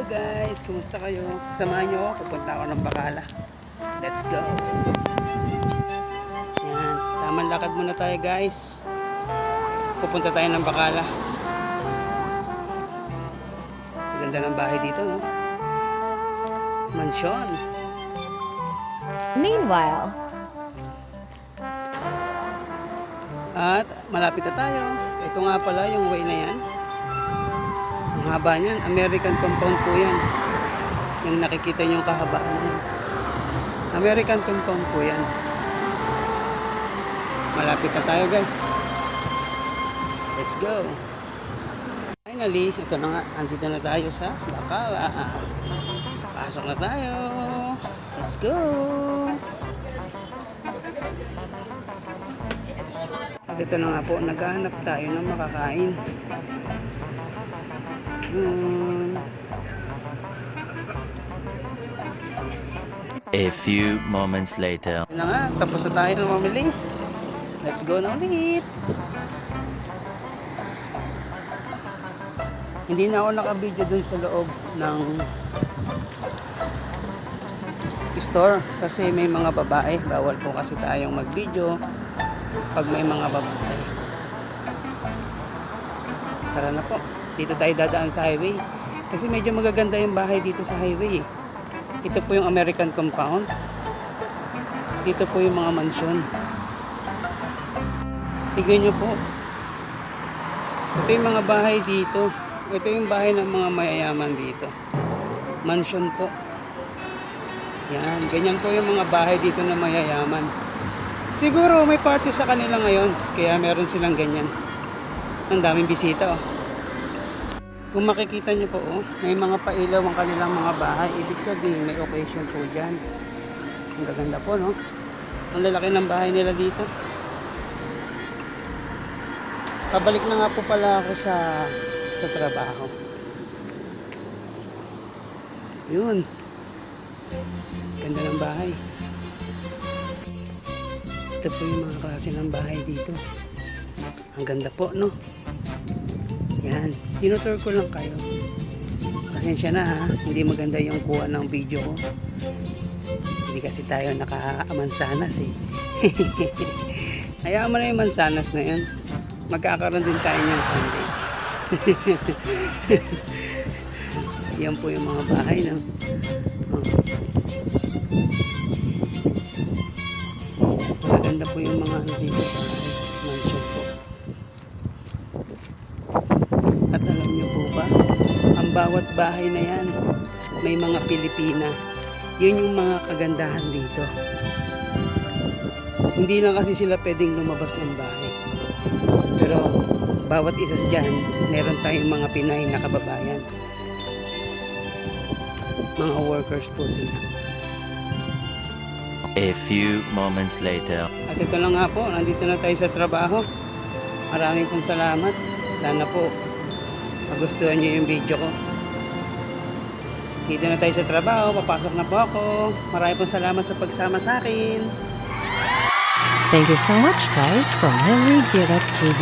Hello guys, kumusta kayo? Samahan nyo ako, pupunta ako ng Bacala. Let's go! Yan, tamang lakad muna tayo guys. Pupunta tayo ng Bacala. Ganda ng bahay dito, no? Mansyon. Meanwhile, At malapit na tayo. Ito nga pala yung way na yan. Ang haba niyan, American compound po yan. Yung nakikita nyo yung kahabaan niyan. American compound po yan. Malapit na tayo guys. Let's go. Finally, ito na nga. Andito na tayo sa Bacala. Pasok na tayo. Let's go. At ito na nga po, naghahanap tayo ng makakain. A few moments later. Yun na nga, tapos na tayo ng mamili. Let's go na ulit. Hindi na ako nakabidyo dun sa loob ng store kasi may mga babae. Bawal po kasi tayong mag-video pag may mga babae. Tara na po. Dito tayo dadaan sa highway. Kasi medyo magaganda yung bahay dito sa highway eh. Ito po yung American compound. Dito po yung mga mansyon. Tignan nyo po. Ito yung mga bahay dito. Ito yung bahay ng mga mayayaman dito. Mansyon po. Yan. Ganyan po yung mga bahay dito na mayayaman. Siguro may party sa kanila ngayon. Kaya meron silang ganyan. Ang daming bisita oh. Kung makikita nyo po oh, may mga pailaw ang kanilang mga bahay. Ibig sabihin may occasion po dyan. Ang gaganda po no. Ang lalaki ng bahay nila dito. Pabalik na nga po pala ako sa trabaho. Yun. Ganda ng bahay. Ito po yung mga klase ng bahay dito. Ang ganda po, no? Yan. Tinutur ko lang kayo. Pasensya na ha. Hindi maganda yung kuha ng video ko. Hindi kasi tayo naka-mansanas eh. Hayaan mo na yung mansanas na yan. Magkakaroon din tayo niyan Sunday. Yan po yung mga bahay, no? Maganda po yung mga dito mansion po. At alam nyo po ba, ang bawat bahay na yan may mga Pilipina. Yun yung mga kagandahan dito. Hindi lang kasi sila pwedeng lumabas ng bahay. Pero bawat isa dyan, meron tayong mga Pinay na kababayan. Mga workers po sila. A few moments later. At ito lang nga po, nandito na tayo sa trabaho. Maraming pong salamat. Sana po magustuhan nyo yung video ko. Dito na tayo sa trabaho, papasok na po ako. Maraming pong salamat sa pagsama sa akin. thank you so much guys from Henry Girard TV.